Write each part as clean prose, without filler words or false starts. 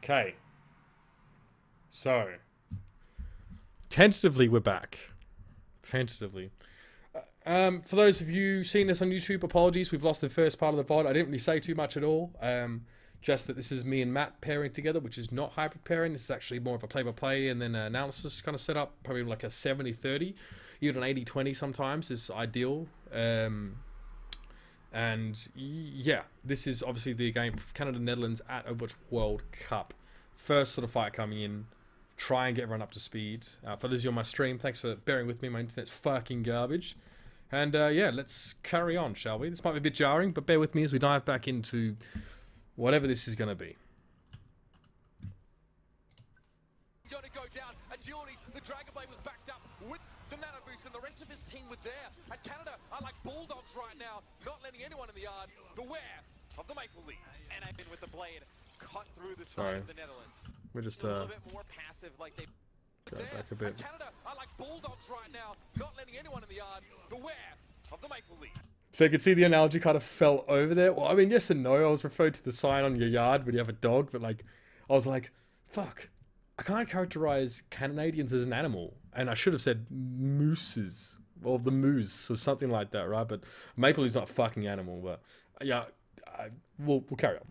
Okay. So, tentatively, we're back. Tentatively. For those of you seeing this on YouTube, apologies. We've lost the first part of the VOD. I didn't really say too much at all. Just that this is me and Matt pairing together, which is not hybrid pairing. This is actually more of a play-by-play and then analysis kind of setup. Probably like a 70-30. Even an 80-20 sometimes is ideal. And yeah, this is obviously the game for Canada-Netherlands at Overwatch World Cup. First sort of fight coming in. Try and get everyone up to speed. For those of you on my stream, thanks for bearing with me. My internet's fucking garbage. And yeah, let's carry on, shall we? This might be a bit jarring, but bear with me as we dive back into whatever this is going to be. Going to go down. Agilities. The Dragon Blade was backed up with the Nano Boost, and the rest of his team were there. And Canada are like bulldogs right now, not letting anyone in the yard. Beware of the Maple Leafs. And I've been with the blade, cut through the side of the Netherlands. We're just a little bit more passive, like they. Go back a bit. Canada are like bulldogs right now, not letting anyone in the yard. Beware of the Maple Leafs. So you can see the analogy kind of fell over there. Well, I mean, yes and no. I was referring to the sign on your yard when you have a dog, but like, I was like, fuck. I can't characterize Canadians as an animal. And I should have said mooses. Well, the moose or something like that, right? But Maple Leaf's not a fucking animal, but yeah, we'll carry on.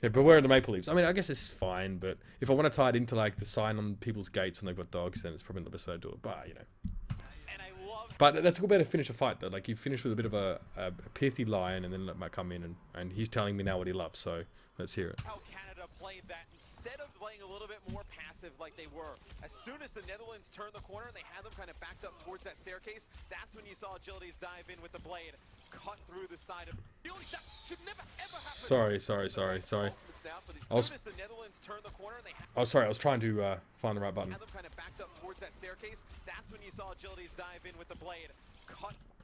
Yeah, beware of the Maple Leafs. I mean, I guess it's fine, but if I want to tie it into like the sign on people's gates when they've got dogs, then it's probably not the best way to do it. But you know. But that's a good way to finish a fight, though. Like you finish with a bit of a pithy line, and then let Matt come in, and he's telling me now what he loves. So let's hear it. How Canada played that instead of playing a little bit more passive like they were. As soon as the Netherlands turned the corner and they had them kind of backed up towards that staircase, that's when you saw Agilities dive in with the blade, cut through the side of. That should never ever happen. Sorry. I was trying to find the right button.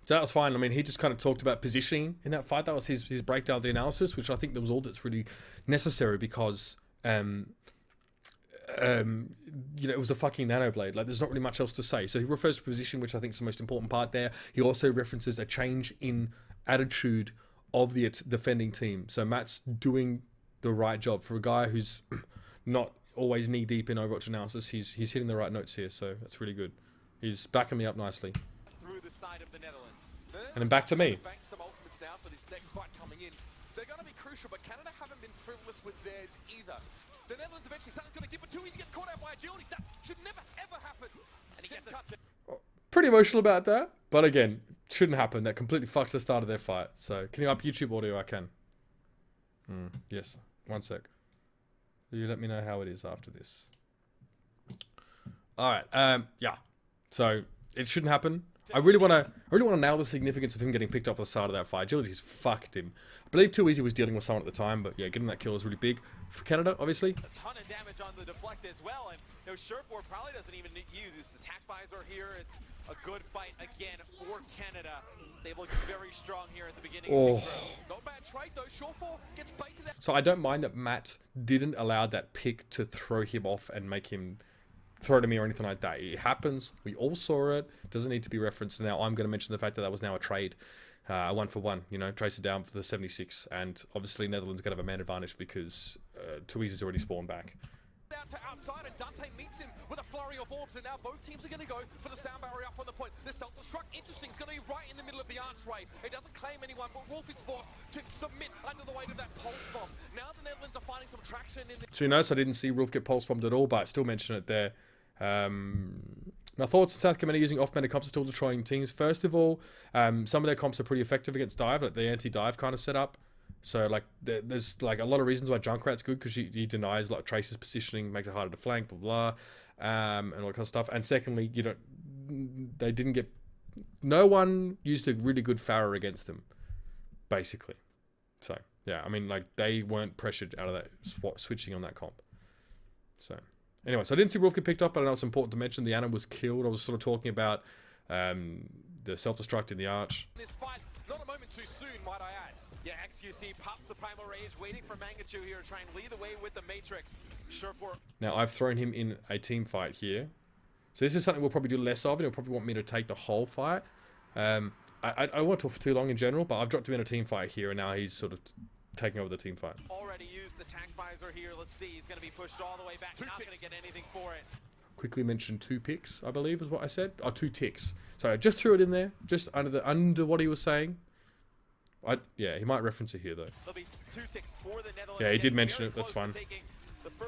So that was fine. I mean, he just kind of talked about positioning in that fight. That was his breakdown of the analysis, which I think that was all that's really necessary because, you know, it was a fucking nano blade. Like, there's not really much else to say. So he refers to position, which I think is the most important part there. He also references a change in attitude of the defending team. So Matt's doing the right job for a guy who's not always knee deep in Overwatch analysis. He's hitting the right notes here, so that's really good. He's backing me up nicely. Through the side of the Netherlands. And then back to me. Some ultimates now for this next fight coming in. They're going to be crucial, but Canada haven't been frivolous with theirs either. The Netherlands eventually something's going to give it to. He gets caught out by Agilities. That should never ever happen. And he gets cut. Pretty emotional about that, but again, shouldn't happen. That completely fucks the start of their fight. So, can you up YouTube audio? I can. Yes. 1 sec. You let me know how it is after this. All right. Yeah. So it shouldn't happen. I really want to nail the significance of him getting picked up at the start of that fight. Agilities fucked him. I believe Too Easy was dealing with someone at the time, but yeah, getting that kill is really big for Canada, obviously. A ton of damage on the deflect as well, and you know, Sherford probably doesn't even use this. Attack visor here. It's a good fight again for Canada. They look very strong here at the beginning. Of the not bad trade though. Sherford gets baited out. So I don't mind that Matt didn't allow that pick to throw him off and make him throw to me or anything like that. It happens. We all saw it. Doesn't need to be referenced. Now I'm going to mention the fact that that was now a trade. 1-for-1, you know, trace it down for the 76, and obviously Netherlands going to have a man advantage because Too Easy's already spawned back. Out to outside, and Dante meets him with a flurry of orbs, and now both teams are going to go for the sound barrier up on the point. The self-destruct, interesting, is going to be right in the middle of the archway. It doesn't claim anyone, but Wolf is forced to submit under the weight of that pulse bomb. Now the Netherlands are finding some traction in the... So you notice I didn't see Wolf get pulse bombed at all, but I still mention it there. My thoughts on South Korea using off-meta comps are still destroying teams. First of all, some of their comps are pretty effective against dive, like the anti-dive kind of setup. So like there's like a lot of reasons why Junkrat's good because he denies like Tracer's positioning, makes it harder to flank, blah blah, and all that kind of stuff. And secondly, they didn't get, no one used a really good Pharah against them, basically. So yeah, I mean like they weren't pressured out of that switching on that comp. So. Anyway, so I didn't see Wolf get picked up, but I know it's important to mention the Ana was killed. I was sort of talking about the self-destruct in the arch. This fight, not a moment too soon, might I add. Yeah, XQC pops the Primal Rage, waiting for Mangachu here to try and lead the way with the Matrix. Now, I've thrown him in a team fight here. So this is something we'll probably do less of, and he'll probably want me to take the whole fight. I don't want to talk for too long in general, but I've dropped him in a team fight here, and now he's sort of taking over the team fight. Already used the tank visor here. Let's see. He's going to be pushed all the way back. Not going to get anything for it. Quickly mentioned 2 picks, I believe is what I said. Oh, 2 ticks. Sorry, I just threw it in there, just under what he was saying. Yeah, he might reference it here though. There'll be 2 ticks for the Netherlands. Yeah, he did mention it. That's fine.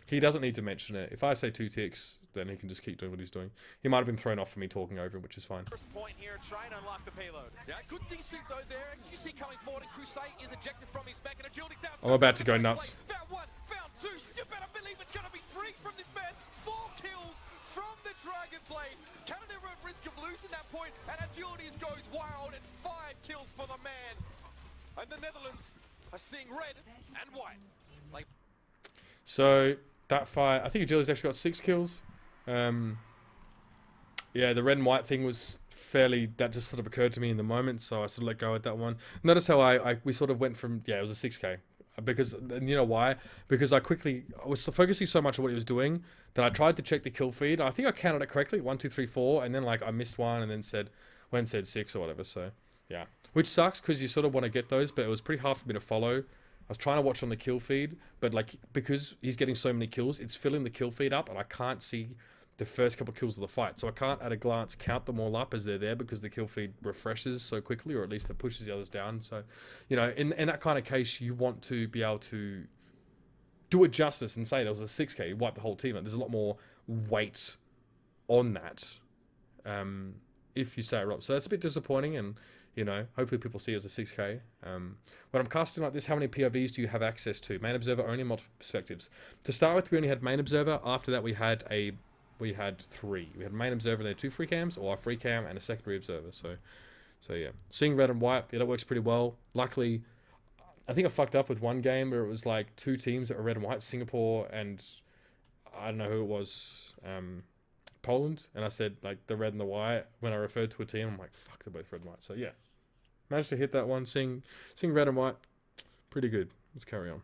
He doesn't need to mention it. If I say 2 ticks, then he can just keep doing what he's doing. He might have been thrown off for me talking over him, which is fine. First point here, try and unlock the payload. Yeah, good decent though there. XQC coming forward and Crusade is ejected from his back and Agility's down. I'm about to go nuts. Found 1, found 2. You better believe it's going to be 3 from this man. 4 kills from the Dragon Blade. Canada are at risk of losing that point, and Agilities goes wild. It's 5 kills for the man. And the Netherlands are seeing red and white. Like, so that fight, I think Agility's actually got 6 kills. Yeah, the red and white thing was fairly, that just sort of occurred to me in the moment, so I sort of let go at that one. Notice how we sort of went from, yeah, it was a 6k. Because, and you know why? Because I was focusing so much on what he was doing that I tried to check the kill feed. I think I counted it correctly, 1, 2, 3, 4, and then like I missed one and then said 6 or whatever, so yeah. Which sucks because you sort of want to get those, but it was pretty hard for me to follow. I was trying to watch on the kill feed, but like, because he's getting so many kills, it's filling the kill feed up and I can't see the first couple of kills of the fight. So I can't at a glance count them all up as they're there because the kill feed refreshes so quickly, or at least it pushes the others down. So, you know, in that kind of case, you want to be able to do it justice and say there was a 6k, you wipe the whole team. There's a lot more weight on that if you say it right. So that's a bit disappointing, and you know, hopefully people see it as a 6k. When I'm casting like this, how many POVs do you have access to? Main observer only, multiple perspectives. To start with, we only had main observer. After that, we had 3. We had main observer and then 2 free cams, or a free cam and a secondary observer. So yeah, seeing red and white, yeah, that works pretty well. Luckily, I think I fucked up with one game where it was like 2 teams that were red and white, Singapore and I don't know who it was, Poland, and I said like the red and the white when I referred to a team. I'm like, fuck, they're both red and white. So yeah, managed to hit that one. Seeing red and white, pretty good. Let's carry on.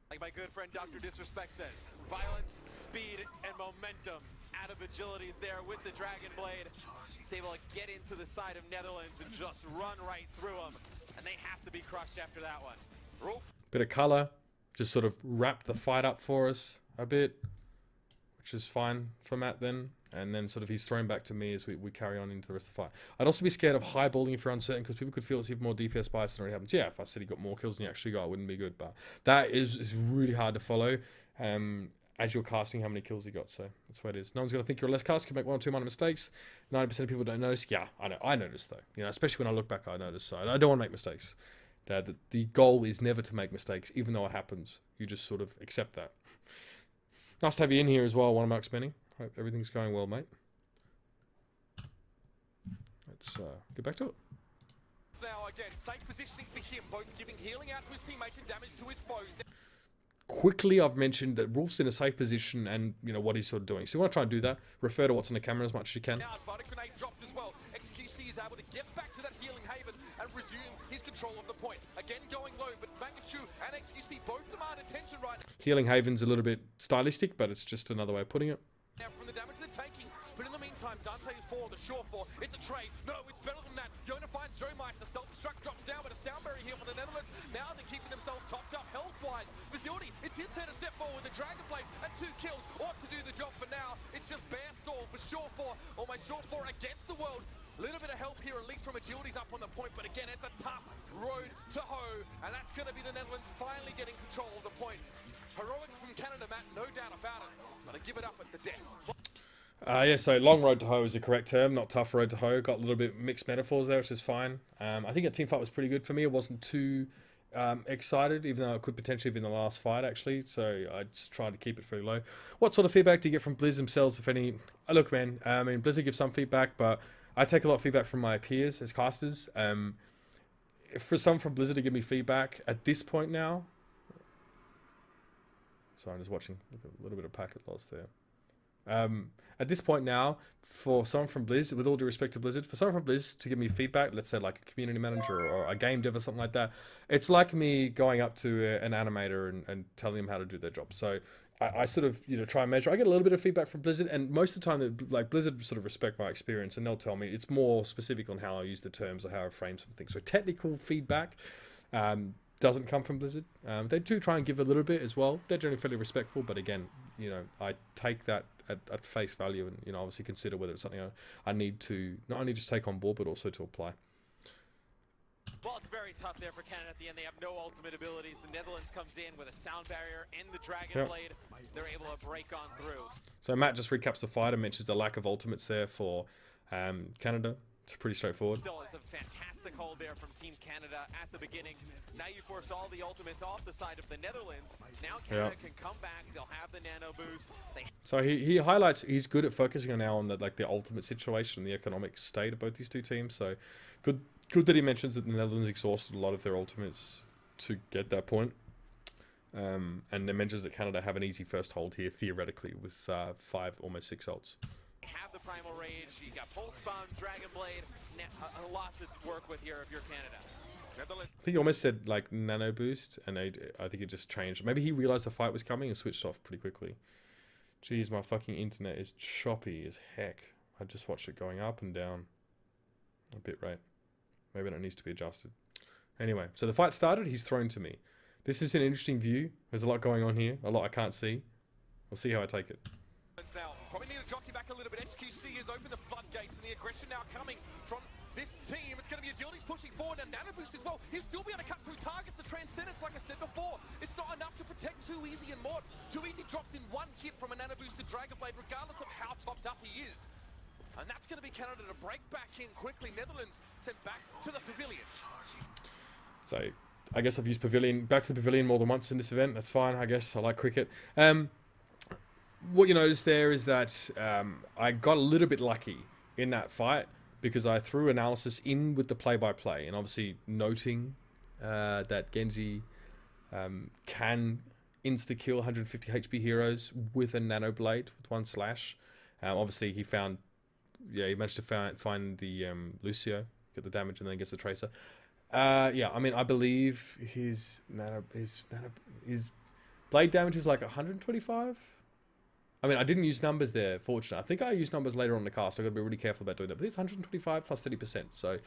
Like my good friend Dr. Disrespect says, violence, speed, and momentum out of Agilities there with the Dragon Blade. He's able to get into the side of Netherlands and just run right through them, and they have to be crushed after that one. Rolf. Bit of color, just sort of wrapped the fight up for us a bit, which is fine for Matt then. And then sort of he's thrown back to me as we carry on into the rest of the fight. I'd also be scared of highballing if you're uncertain, because people could feel it's even more DPS bias than already happens. Yeah, if I said he got more kills than he actually got, it wouldn't be good. But that is really hard to follow as you're casting how many kills he got. So that's what it is. No one's going to think you're a less cast. You can make 1 or 2 minor mistakes. 90% of people don't notice. Yeah, I know. I noticed though. You know, especially when I look back, I notice. So I don't want to make mistakes. The goal is never to make mistakes, even though it happens. You just sort of accept that. Nice to have you in here as well, One Mark Spinning. Hope everything's going well, mate. Let's get back to it. Now again, safe positioning for him, both giving healing out to his teammates and damage to his foes. Quickly, I've mentioned that Rolf's in a safe position and, you know, what he's sort of doing. So you want to try and do that. Refer to what's on the camera as much as you can. Now, but a grenade dropped as well. XQC is able to get back to that healing haven and resume his control of the point. Again, going low, but Mangachu and XQC both demand attention right now. Healing haven's a little bit stylistic, but it's just another way of putting it. Now from the damage they're taking, but in the meantime, Dante is for the shore for. It's a trade. No, it's better than that. Yona finds Joe Meister. Self-destruct drops down, but a Soundberry here for the Netherlands. Now they're keeping themselves topped up health-wise. Facility, it's his turn to step forward with the Dragon Blade and 2 kills. Ought to do the job for now. It's just bare soul for Shore 4. Almost Shore 4 against the world. A little bit of help here, at least from Agilities up on the point, but again, it's a tough road to hoe, and that's going to be the Netherlands finally getting control of the point. Heroics from Canada, Matt, no doubt about it. But I give it up at the death. Yeah, so long road to hoe is the correct term, not tough road to hoe. Got a little bit mixed metaphors there, which is fine. I think a team fight was pretty good for me. It wasn't too excited, even though it could potentially have been the last fight, actually. So I just tried to keep it fairly low. What sort of feedback do you get from Blizz themselves, if any? Look, man, I mean, Blizzard gives some feedback, but I take a lot of feedback from my peers as casters. For some from Blizzard to give me feedback at this point now. Sorry, I'm just watching with a little bit of packet loss there. At this point now, for someone from Blizz, with all due respect to Blizzard, for someone from Blizz to give me feedback, let's say like a community manager or a game dev or something like that, it's like me going up to an animator and telling them how to do their job. So I sort of, you know, try and measure. I get a little bit of feedback from Blizzard, and most of the time, like Blizzard sort of respect my experience, and they'll tell me it's more specific on how I use the terms or how I frame some things. So technical feedback, doesn't come from Blizzard. They do try and give a little bit as well. They're generally fairly respectful, but again, you know, I take that at face value, and you know, obviously consider whether it's something I need to not only just take on board, but also to apply. Well, it's very tough there for Canada at the end. They have no ultimate abilities. The Netherlands comes in with a sound barrier and the Dragon Blade. They're able to break on through. So Matt just recaps the fight and mentions the lack of ultimates there for Canada. It's pretty straightforward. Still, it's a fantastic hold there from Team Canada at the beginning. Now you forced all the ultimates off the side of the Netherlands. Now Canada can come back. They'll have the nano boost. So he highlights he's good at focusing now on the ultimate situation, the economic state of both these two teams. So good that he mentions that the Netherlands exhausted a lot of their ultimates to get that point. And then mentions that Canada have an easy first hold here, theoretically, with 5, almost 6 ults. Have the Primal Rage, you got Pulse Bomb, Dragon Blade, a lot to work with here if you're Canada. I think he almost said like nano boost, and I think it just changed. Maybe he realized the fight was coming and switched off pretty quickly. Jeez, my fucking internet is choppy as heck. I just watched it going up and down a bit, right? Maybe that needs to be adjusted. Anyway, so the fight started, he's thrown to me. This is an interesting view. There's a lot going on here, a lot I can't see. We'll see how I take it. Now, probably need to jockey back a little bit. HQC has opened the floodgates, and the aggression now coming from this team. It's going to be Agility's pushing forward, and Nano Boost as well. He'll still be able to cut through targets. The Transcendence, like I said before, it's not enough to protect Too Easy and Mort. Too Easy drops in one hit from a Nano Boosted Dragon Blade, regardless of how topped up he is. And that's going to be Canada to break back in quickly. Netherlands sent back to the pavilion. So, I guess I've used Pavilion, back to the Pavilion more than once in this event. That's fine, I guess. I like cricket. What you notice there is that I got a little bit lucky in that fight because I threw analysis in with the play-by-play, and obviously noting that Genji can insta-kill 150 HP heroes with a nano blade with 1 slash. Obviously he found, he managed to find the Lucio, get the damage, and then gets the Tracer. Yeah, I mean, I believe his blade damage is like 125. I mean, I didn't use numbers there, fortunately. I think I used numbers later on in the cast, so I've got to be really careful about doing that. But it's 125 plus 30%. So,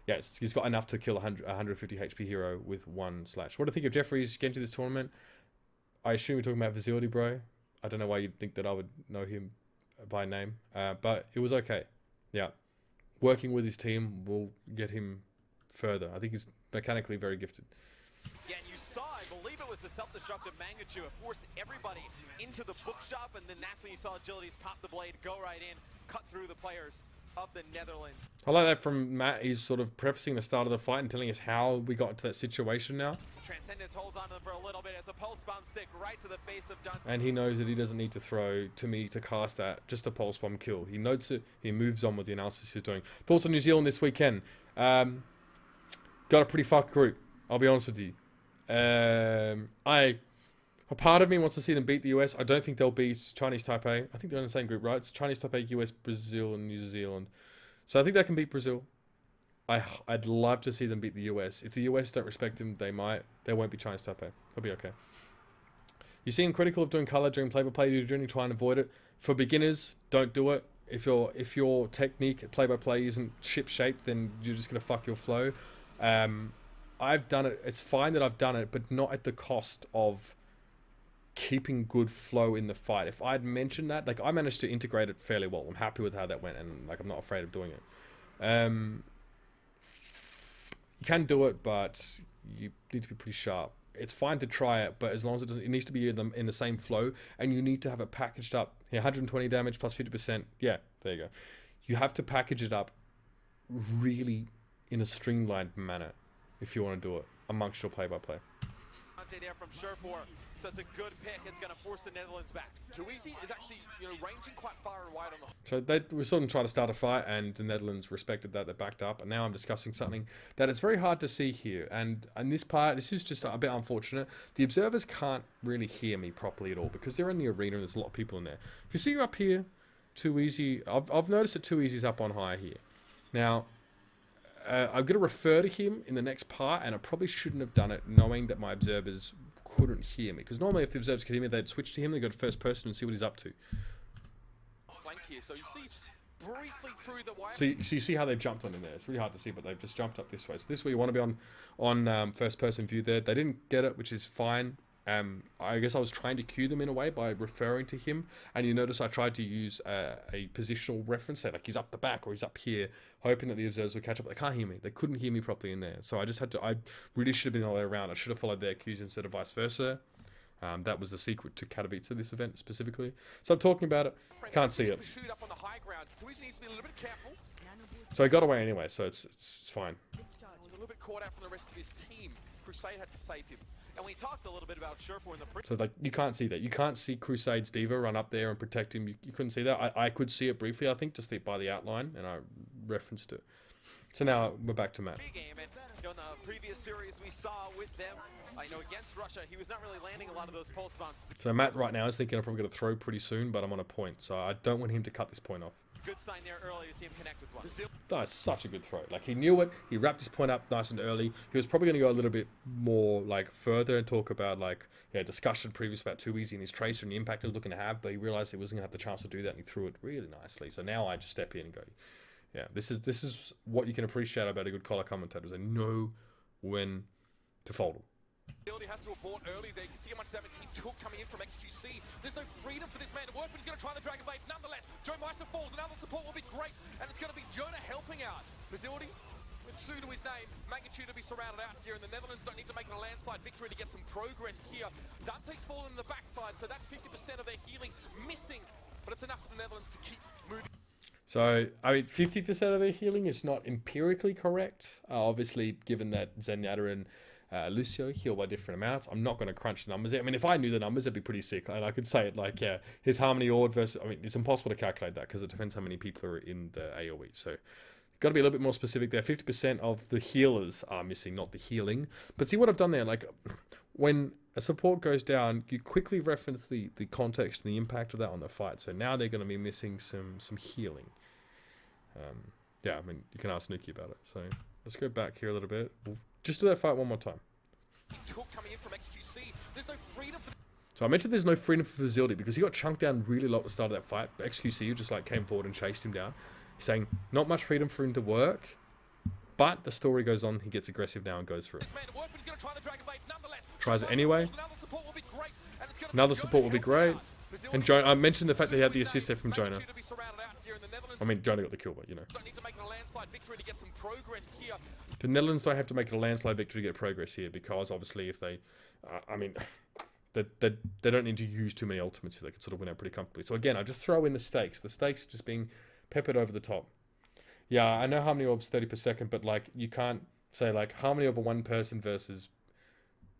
yeah, he's got enough to kill 150 HP hero with 1 slash. What do you think of Jeffrey's Genji this tournament? I assume you're talking about Facility Bro. I don't know why you'd think that I would know him by name. But it was okay. Yeah. Working with his team will get him further. I think he's mechanically very gifted. Yeah, and you saw, I believe it was the self-destructive Mangachu. It forced everybody into the bookshop, and then that's when you saw Agilities pop the blade, go right in, cut through the players of the Netherlands. I like that from Matt. He's sort of prefacing the start of the fight and telling us how we got into that situation now. Transcendence holds on to them for a little bit. It's a pulse bomb stick right to the face of Dun. And he knows that he doesn't need to throw to me to cast that. Just a pulse bomb kill. He notes it. He moves on with the analysis he's doing. Thoughts on New Zealand this weekend? Got a pretty fucked group. I'll be honest with you. A part of me wants to see them beat the US. I don't think they'll beat Chinese Taipei. I think they're in the same group, right? It's Chinese Taipei, US, Brazil, and New Zealand. So I think they can beat Brazil. I'd love to see them beat the US. If the US don't respect them, they might. They won't be Chinese Taipei. They'll be okay. You seem critical of doing color during play-by-play. You're doing try and avoid it. For beginners, don't do it. If your technique at play-by-play isn't ship-shape, then you're just gonna fuck your flow. I've done it. It's fine that I've done it, but not at the cost of keeping good flow in the fight. If I'd mentioned that, like, I managed to integrate it fairly well. I'm happy with how that went, and like, I'm not afraid of doing it. You can do it, but you need to be pretty sharp. It's fine to try it, but as long as it needs to be in the same flow, and you need to have it packaged up. Yeah, 120 damage plus 50%. Yeah, there you go. You have to package it up really in a streamlined manner if you want to do it amongst your play-by-play. There from Sherfor, so it's a good pick. It's going to force the Netherlands back. Too Easy is actually, ranging quite far and wide on the. So they were sort of trying to start a fight, and the Netherlands respected that. They backed up, and now I'm discussing something that is very hard to see here. And this part, this is just a bit unfortunate. The observers can't really hear me properly at all because they're in the arena and there's a lot of people in there. If you see up here, Too Easy, I've noticed that Too Easy's up on high here. Now, I'm going to refer to him in the next part, and I probably shouldn't have done it knowing that my observers couldn't hear me. Because normally if the observers could hear me, they'd switch to him, they'd go to first person and see what he's up to. Flank here, so you see briefly through the wire. So you see how they've jumped on in there. It's really hard to see, but they've just jumped up this way. So this way you want to be on first person view there. They didn't get it, which is fine. I guess I was trying to cue them in a way by referring to him, and you notice I tried to use a positional reference, say like he's up the back or he's up here, hoping that the observers would catch up. They can't hear me. They couldn't hear me properly in there, so I just had to. I really should have been all the way around. I should have followed their cues instead of vice versa. That was the secret to Katowice, this event specifically. So I'm talking about it. Can't see it. So I got away anyway, so it's fine. A little bit caught out from the rest of his team. Crusade had to save him. And we talked a little bit about Sherfor in the So it's like, you can't see that. You can't see Crusade's Diva run up there and protect him. You couldn't see that. I could see it briefly, I think, just by the outline, and I referenced it. So now we're back to Matt. Game, and in the previous series we saw with them, I know against Russia, he was not really landing a lot of those pulse bombs. So Matt right now is thinking I'm probably going to throw pretty soon, but I'm on a point, so I don't want him to cut this point off. Good sign there early to see him connect with one. That's such a good throw. Like, he knew it. He wrapped his point up nice and early. He was probably going to go a little bit more, like, further and talk about, like, yeah, discussion previous about Too Easy and his tracer and the impact he was looking to have, but he realized he wasn't going to have the chance to do that, and he threw it really nicely. So now I just step in and go, yeah, this is what you can appreciate about a good collar commentator. They know when to fold them. He has to abort early there. You can see how much damage he took coming in from XQC. There's no freedom for this man to work, but he's going to try the Dragon Blade. Nonetheless, Joe Meister falls. Another support will be great, and it's going to be Jonah helping out. Facility, with 2 to his name, magnitude to be surrounded out here, and the Netherlands don't need to make it a landslide victory to get some progress here. Dante's fallen in the backside, so that's 50% of their healing missing, but it's enough for the Netherlands to keep moving. So, I mean, 50% of their healing is not empirically correct. Obviously, given that Zenyatta and Lucio heal by different amounts. I'm not going to crunch the numbers. I mean, if I knew the numbers, it'd be pretty sick. And I could say it like, yeah, his Harmony Ord versus... I mean, it's impossible to calculate that because it depends how many people are in the AoE. So, got to be a little bit more specific there. 50% of the healers are missing, not the healing. But see what I've done there? Like, when a support goes down, you quickly reference the context and the impact of that on the fight. So now they're going to be missing some healing. Yeah, I mean, you can ask Nuki about it. So, let's go back here a little bit. We'll just do that fight one more time. So I mentioned there's no freedom for Facility because he got chunked down really low at the start of that fight. But XQC just like came forward and chased him down. He's saying not much freedom for him to work, but the story goes on. He gets aggressive now and goes for it. Tries it anyway. Another support will be great. And Jonah, I mentioned the fact that he had the assist there from Jonah. I mean, Jonah got the kill, but you know. The Netherlands don't have to make it a landslide victory to get progress here because obviously if they, I mean, they don't need to use too many ultimates here. They can sort of win out pretty comfortably. So again, I just throw in the stakes. The stakes just being peppered over the top. Yeah, I know Harmony Orb's 30 per second, but like you can't say like Harmony Orb of 1 person versus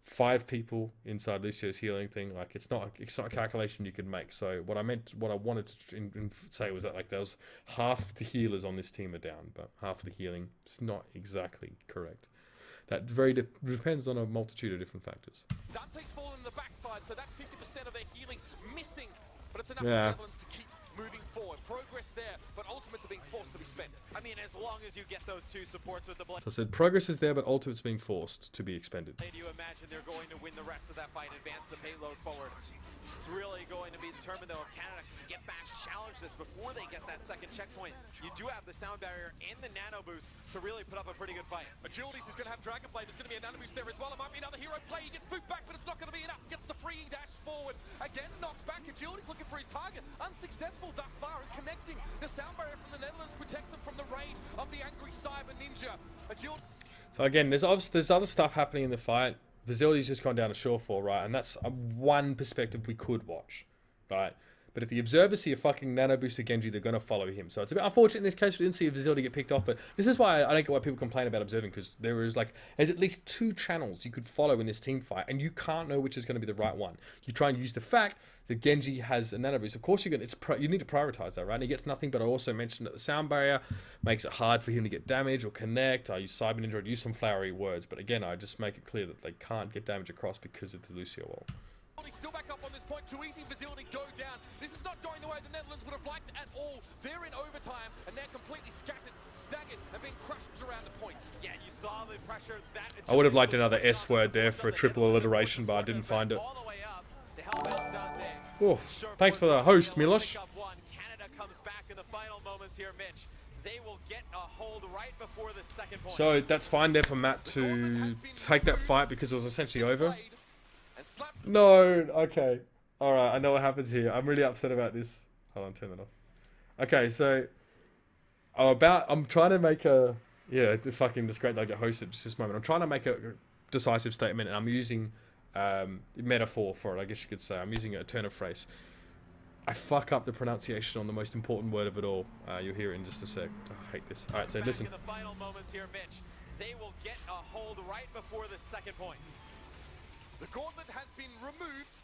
5 people inside Lucio's healing thing. Like it's not a calculation you can make. So what I wanted to say was that like there was half the healers on this team are down, but half of the healing is not exactly correct. That depends on a multitude of different factors. Dante's fallen in the backside, so that's 50% of their healing missing, but it's enough for the Netherlands to keep moving forward. Progress there, but ultimates are being forced to be spent. I mean, as long as you get those 2 supports with the blood. So I said progress is there, but ultimates being forced to be expended. Do you imagine they're going to win the rest of that fight and advance the payload forward? It's really going to be determined, though, if Canada can get back, challenge this before they get that second checkpoint. You do have the sound barrier and the nano boost to really put up a pretty good fight. Agilities is going to have Dragon Blade. There's going to be a nano boost there as well. It might be another hero play. He gets booped back, but it's not going to be enough. Gets the freeing dash forward. Again, knocks back. Agility's looking for his target. Unsuccessful thus far in connecting. The sound barrier from the Netherlands protects them from the rage of the angry cyber ninja. Agility. So again, there's other stuff happening in the fight. Facility's just gone down to Shorefall, right? And that's one perspective we could watch, right? But if the observers see a fucking nano booster Genji, they're going to follow him. So it's a bit unfortunate in this case we didn't see a Facility get picked off. But this is why I don't get why people complain about observing, because there's at least 2 channels you could follow in this team fight, and you can't know which is going to be the right one. You try and use the fact that Genji has a nano boost. Of course, you need to prioritize that, right? And he gets nothing. But I also mentioned that the sound barrier makes it hard for him to get damage or connect. I use Cyber Ninja, I use some flowery words, but again, I just make it clear that they can't get damage across because of the Lucio wall. Still back up on this point. Too easy. Facility go down. This is not going the way the Netherlands would have liked at all. They're in overtime and they're completely scattered, staggered, and being crushed around the points. Yeah, you saw the pressure. I would have liked another S word there for a triple alliteration, but I didn't find it. Oh, thanks for the host, Milos. Canada comes back in the final moments here, Mitch. They will get a hold right before the second point. So that's fine there for Matt to take that fight because it was essentially over. No, okay. Alright, I know what happens here. I'm really upset about this. Hold on, turn that off. Okay, so I'm trying to make a it's great that I get hosted just this moment. I'm trying to make a decisive statement and I'm using metaphor for it, I guess you could say. I'm using a turn of phrase. I fuck up the pronunciation on the most important word of it all. You'll hear it in just a sec. I hate this. Alright, so listen. In the final moments here, Mitch. They will get a hold right before the second point. The gauntlet has been removed,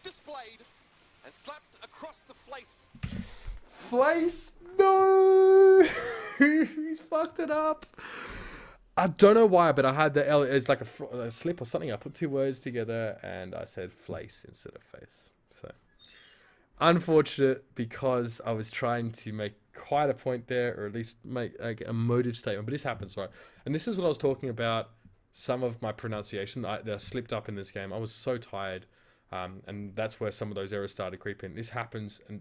displayed, and slapped across the flace. Flace? No! He's fucked it up. I don't know why, but I had the L. It's like a slip or something. I put two words together and I said flace instead of face. So unfortunate because I was trying to make quite a point there, or at least make a motive statement. But this happens, right? And this is what I was talking about. Some of my pronunciation that slipped up in this game. I was so tired. And that's where some of those errors started creeping. This happens, and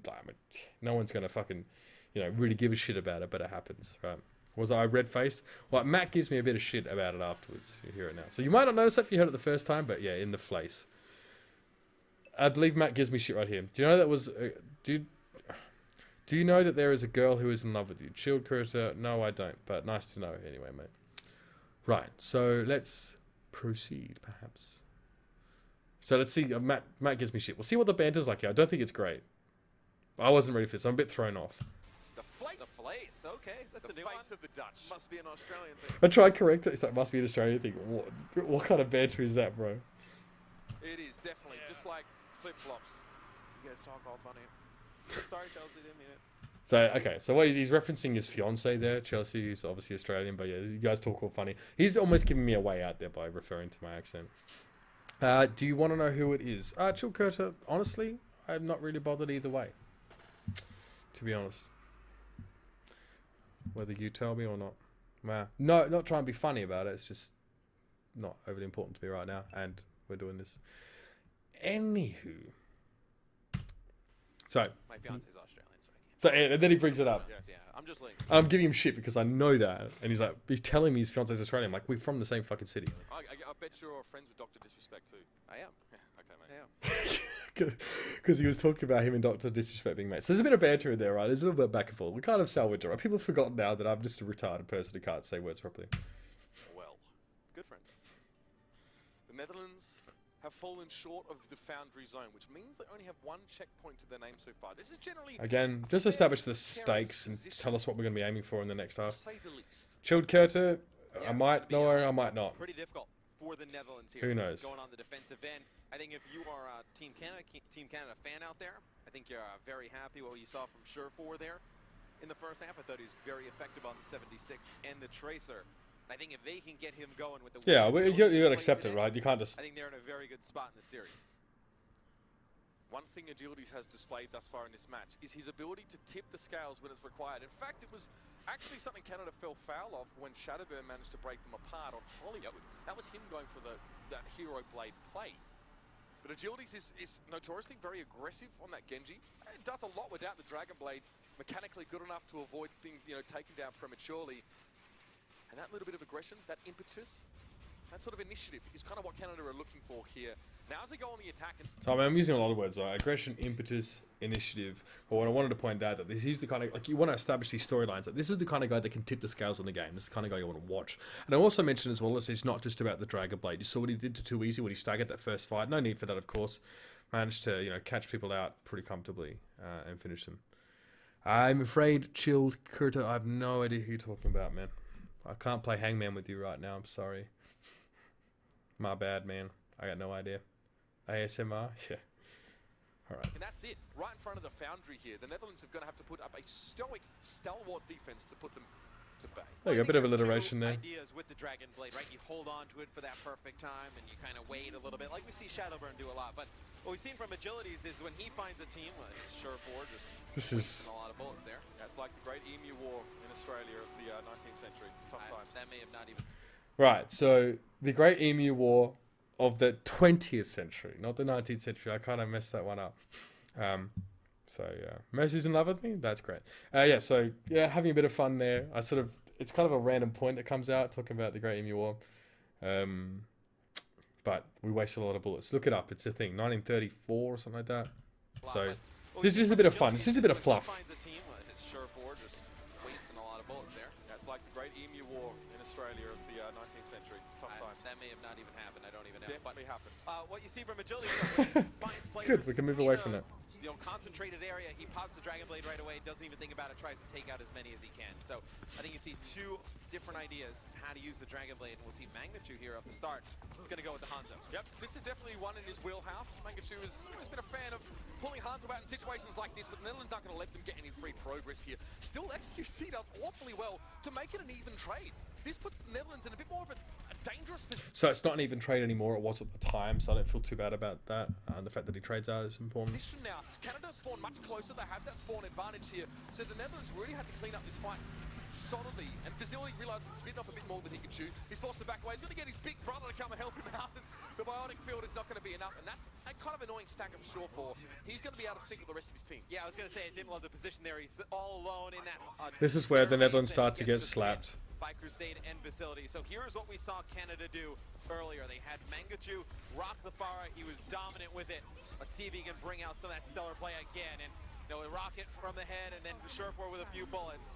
no one's gonna fucking, really give a shit about it, but it happens, right? Was I red-faced? Well, Matt gives me a bit of shit about it afterwards. You hear it now, so you might not notice it if you heard it the first time, but yeah, in the flace. I believe Matt gives me shit right here. Do you know that was? Do you know that there is a girl who is in love with you? Chilled Cursor? No, I don't. But nice to know anyway, mate. Right. So let's proceed, perhaps. So let's see. Matt gives me shit. We'll see what the banter's like here. I don't think it's great. I wasn't ready for this. I'm a bit thrown off. The flace. Okay, that's a new one. Of the Dutch. Must be an Australian thing. I tried correct it. It's like, must be an Australian thing. What kind of banter is that, bro? It is definitely just like flip flops. You guys talk all funny. Sorry, Chelsea, didn't mean it. So okay, so what he's referencing his fiance there, Chelsea, who's obviously Australian, but yeah, you guys talk all funny. He's almost giving me a way out there by referring to my accent. Do you want to know who it is? Chill Curta, honestly, I'm not really bothered either way. To be honest. Whether you tell me or not. No, not trying to be funny about it. It's just not overly important to me right now. And we're doing this. Anywho. So. My fiance's Australian, so and then he brings it up. Yes, yeah, I'm just like. I'm giving him shit because I know that. And he's telling me his fiance's Australian. I'm like, we're from the same fucking city. I bet you're friends with Dr. Disrespect too. I am. Yeah, okay, mate. I am. Because he was talking about him and Dr. Disrespect being mates. So there's a bit of banter in there, right? There's a little bit back and forth. We kind of salvage it, right? People have forgotten now that I'm just a retarded person who can't say words properly. Well, good friends. The Netherlands have fallen short of the Foundry Zone, which means they only have one checkpoint to their name so far. This is generally... Again, just establish the stakes and tell us what we're going to be aiming for in the next half. To say the least. Chilled Curta, I might know her, I might not. Pretty difficult for the Netherlands here. Who knows? Going on the defensive end. I think if you are a Team Canada fan out there, I think you're very happy with what you saw from Surefour there in the first half. I thought he was very effective on the 76 and the Tracer. I think if they can get him going with the you got to accept it, right? You can't just. I think they're in a very good spot in the series. One thing Agilities has displayed thus far in this match is his ability to tip the scales when it's required. In fact, it was actually something Canada fell foul of when Shadowburn managed to break them apart on Hollywood. That was him going for that Hero Blade play. But Agilities is notoriously very aggressive on that Genji. It does a lot without the Dragon Blade. Mechanically good enough to avoid things, taken down prematurely. And that little bit of aggression, that impetus, that sort of initiative is kind of what Canada are looking for here. Now as they go on the attack... So I'm using a lot of words, right? Aggression, impetus, initiative. But what I wanted to point out that he's the kind of... Like, you want to establish these storylines. Like, this is the kind of guy that can tip the scales on the game. This is the kind of guy you want to watch. And I also mentioned as well, it's not just about the Dragon Blade. You saw what he did to Too Easy when he staggered that first fight. No need for that, of course. Managed to, catch people out pretty comfortably and finish them. I'm afraid, Chilled Kurta, I have no idea who you're talking about, man. I can't play Hangman with you right now. I'm sorry. My bad, man. I got no idea. ASMR? Yeah. Alright. And that's it. Right in front of the Foundry here. The Netherlands are going to have to put up a stoic, stalwart defense to put them to bay. There you go. A bit of alliteration there. Ideas with the Dragon Blade, right? You hold on to it for that perfect time and you kind of wait a little bit. Like we see Shadowburn do a lot. But what we've seen from Agilities is when he finds a team, Surefour just a lot of bullets there. That's like the Great Emu War in Australia of the 19th century. Tough times. That may have not even... Right, so the Great Emu War of the 20th century, not the 19th century. I kind of messed that one up. So yeah, Mercy's in love with me. That's great. Yeah, so yeah, having a bit of fun there. It's kind of a random point that comes out talking about the Great Emu War, but we wasted a lot of bullets. Look it up. It's a thing, 1934 or something like that. So this is just a bit of fun. It's just a bit of fluff. Just wasting a lot of bullets there. That's like the Great Emu War in Australia of the 19th century. Tough times. That may have not even happened. I don't even know. Definitely happened. What you see from Agility It's good. We can move away from that. You know, concentrated area. He pops the Dragon Blade right away. Doesn't even think about it. Tries to take out as many as he can. So I think you see two different ideas how to use the Dragon Blade. And we'll see Magnitude here at the start. He's going to go with the Hanzo. Yep, this is definitely one in his wheelhouse. Mangachu has always been a fan of pulling Hanzo out in situations like this, but the Netherlands aren't going to let them get any free progress here. Still, XQC does awfully well to make it an even trade. This puts the Netherlands in a bit more of a dangerous position. So it's not an even trade anymore. It was at the time, so I don't feel too bad about that. The fact that he trades out is important. Now, Canada spawn much closer. They have that spawn advantage here. So the Netherlands really had to clean up this fight solidly. And Vasily realizes he's bitten off a bit more than he can chew. He's forced to back away. He's going to get his big brother to come and help him out. The biotic field is not going to be enough. And that's a kind of annoying stack of sure for. He's going to be out of sync with the rest of his team. Yeah, I was going to say, I didn't love the position there. He's all alone in that. This is where the Netherlands start to get slapped. By Crusade and Facility. So here's what we saw Canada do earlier. They had Mangachu rock the Pharah. He was dominant with it. Let's see if he can bring out some of that stellar play again. And you know, a rocket from the head, and then Sherfor with a few bullets.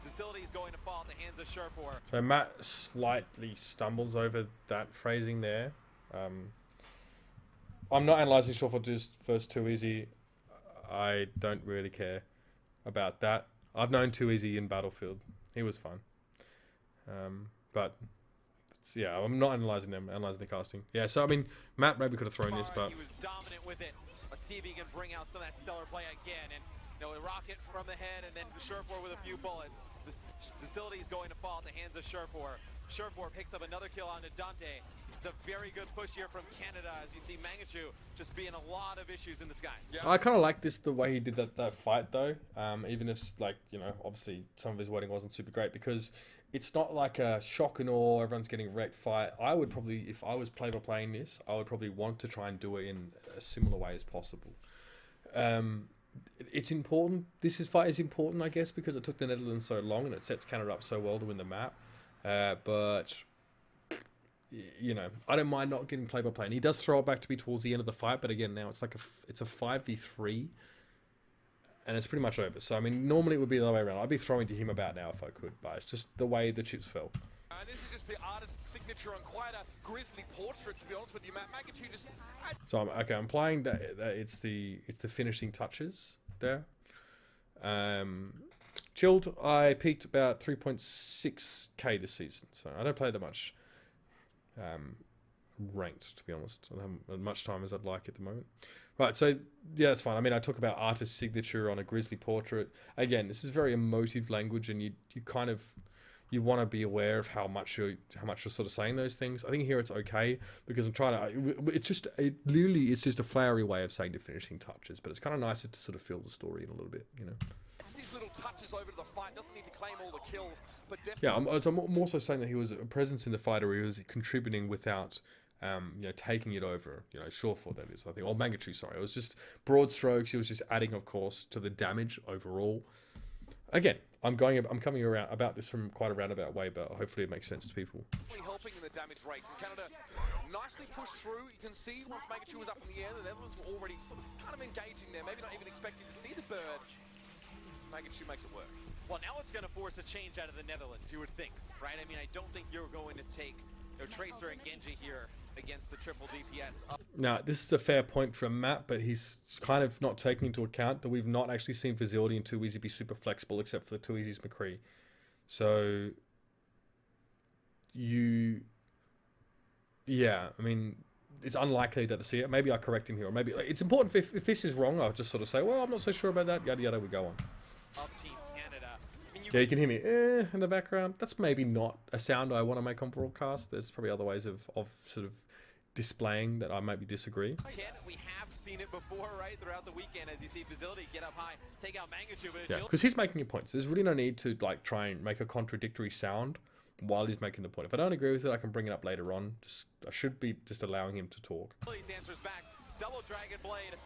Facility is going to fall at the hands of Sherfor. So Matt slightly stumbles over that phrasing there. I'm not analysing Sherfor just first too easy. I don't really care about that. I've known Too Easy in Battlefield. He was fun. But yeah, I'm not analysing them, analysing the casting. Yeah, so I mean, Matt maybe could have thrown this, but he was dominant with it. Let's see if he can bring out some of that stellar play again. And you know, a rocket from the head, and then Sherfor with a few bullets. Facility is going to fall at the hands of Sherfor. Sherfor picks up another kill onto Dante. It's a very good push here from Canada, as you see Mangachu just being a lot of issues in the skies. Yeah. I kind of like this, the way he did that fight though, even if, like, you know, obviously some of his wording wasn't super great, because it's not like a shock and awe, everyone's getting wrecked fight. I would probably, if I was playing this, I would probably want to try and do it in a similar way as possible. It's important, fight is important, I guess, because it took the Netherlands so long and it sets Canada up so well to win the map. But you know, I don't mind not getting play-by-play. And he does throw it back to me towards the end of the fight, but again, now it's like it's a 5v3, and it's pretty much over. So I mean, normally it would be the other way around. I'd be throwing to him about now if I could, but it's just the way the chips fell. This is just the artist's signature on quite a grisly portrait, to be honest with you, Matt. Magnitude just... So I'm implying that it's the finishing touches there. Chilled, I peaked about 3.6k this season, so I don't play that much ranked, to be honest. I don't have as much time as I'd like at the moment. Right, so yeah, that's fine. I mean, I talk about artist signature on a grisly portrait. Again, this is very emotive language, and you kind of, you want to be aware of how much you're sort of saying those things. I think here it's okay, because I'm trying to, it's just a flowery way of saying the finishing touches, but it's kind of nicer to sort of fill the story in a little bit, you know. These little touches over to the fight, doesn't need to claim all the kills, but yeah, I'm also saying that he was a presence in the fight, or he was contributing without, you know, taking it over. You know, Sherfor, that is, I think, or Mangachu, sorry. It was just broad strokes. He was just adding, of course, to the damage overall. Again, I'm coming around about this from quite a roundabout way, but hopefully it makes sense to people. Helping in the damage race, and Canada nicely pushed through. You can see once Mangachu was up in the air, the Netherlands were already sort of kind of engaging there, maybe not even expecting to see the bird. Mangachu makes it work. Well, now it's going to force a change out of the Netherlands, you would think, right? I mean, I don't think you're going to take Tracer and Genji here against the triple DPS. Now, this is a fair point from Matt, but he's kind of not taking into account that we've not actually seen Facility and Too Easy be super flexible, except for the Too Easy's McCree. So, yeah, I mean, it's unlikely that to see it. Maybe I correct him here, or maybe it's important if this is wrong, I'll just sort of say, well, I'm not so sure about that. Yada yada, we go on. Of Team Canada. I mean, yeah, you can hear me in the background. That's maybe not a sound I want to make on broadcast. There's probably other ways of sort of displaying that I maybe disagree. We have seen it before, right? Throughout the weekend, as you see Facility get up high, take out Mangachu. Yeah, because he's making points. There's really no need to like try and make a contradictory sound while he's making the point. If I don't agree with it, I can bring it up later on. I should be just allowing him to talk. Please answers back. Double Dragon Blade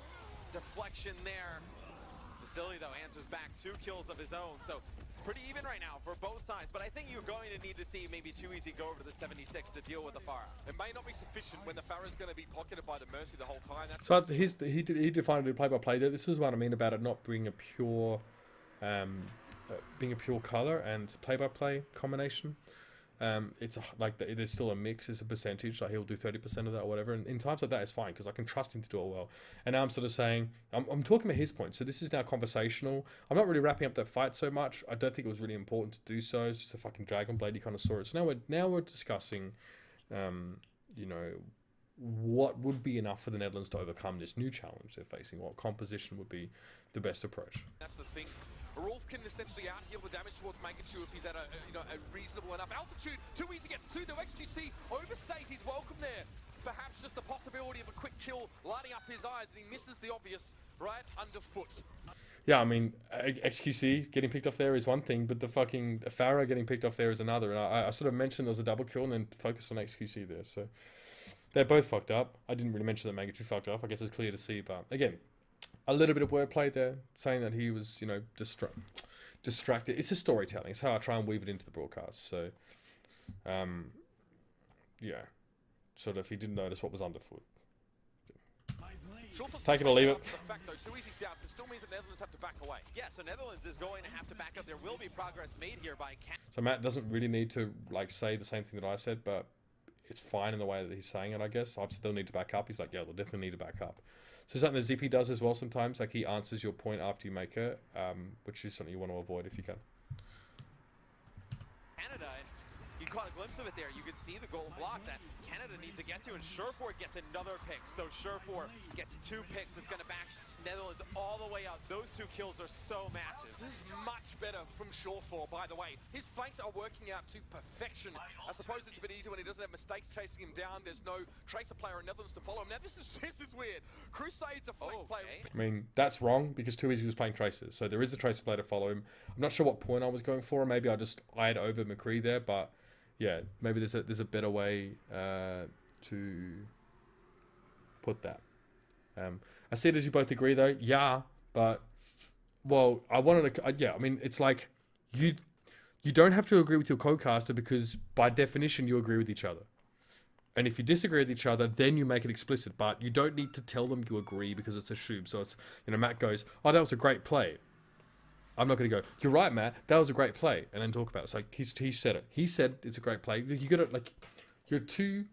deflection there. Vasily, though, answers back 2 kills of his own, so it's pretty even right now for both sides. But I think you're going to need to see maybe Too Easy go over to the 76 to deal with the Pharah. It may not be sufficient when the Pharah's going to be pocketed by the Mercy the whole time. So he defined it play-by-play there. This is what I mean about it not being a pure, color and play-by-play combination. It's like there's still a mix. It's a percentage. Like he'll do 30% of that or whatever. And in times like that, it's fine because I can trust him to do it well. And now I'm sort of saying I'm talking about his point. So this is now conversational. I'm not really wrapping up that fight so much. I don't think it was really important to do so. It's just a fucking Dragon Blade. You kind of saw it. So now we're discussing, you know, what would be enough for the Netherlands to overcome this new challenge they're facing. What composition would be the best approach? That's the thing. Rolf can essentially out-heal the damage towards Mangachu if he's at a reasonable enough altitude. Too Easy gets 2, though XQC overstays his welcome there. Perhaps just the possibility of a quick kill lighting up his eyes, and he misses the obvious right underfoot. Yeah, I mean, XQC getting picked off there is one thing, but the fucking Pharah getting picked off there is another. And I sort of mentioned there was a double kill and then focused on XQC there. So they're both fucked up. I didn't really mention that Mangachu fucked up. I guess it's clear to see, but again, a little bit of wordplay there, saying that he was, you know, distracted. It's just storytelling. It's how I try and weave it into the broadcast. So, yeah, sort of he didn't notice what was underfoot. Take it or leave it. The fact, though, Too Easy's down, so it still means the Netherlands have to back away. Yeah, so Netherlands is going to have to back up. There will be progress made here by Canada. So Matt doesn't really need to like say the same thing that I said, but it's fine in the way that he's saying it, I guess. Obviously, they'll need to back up. He's like, yeah, they'll definitely need to back up. So something that Zippy does as well sometimes, like he answers your point after you make it, which is something you want to avoid if you can. Canada, you caught a glimpse of it there. You could see the golden block that Canada needs to get to, and Surefour gets another pick. So Surefour gets 2 picks. It's going to back Netherlands all the way up. Those 2 kills are so massive. This is much better from Surefour, by the way. His flanks are working out to perfection. I suppose it's a bit easier when he doesn't have mistakes chasing him down. There's no Tracer player in Netherlands to follow him. Now this is weird. Crusade's a flex player. I mean, that's wrong because Too Easy was playing Tracers. So there is a Tracer player to follow him. I'm not sure what point I was going for. Maybe I just eyed over McCree there, but yeah, maybe there's a better way to put that. I see it as you both agree though. Yeah, but well, I wanted to. Yeah, I mean, it's like you don't have to agree with your co-caster because by definition you agree with each other. And if you disagree with each other, then you make it explicit. But you don't need to tell them you agree because it's a shoob. So it's, you know, Matt goes, "Oh, that was a great play." I'm not going to go, "You're right, Matt. That was a great play," and then talk about it. It's like he said it. He said it's a great play. You got to like you're two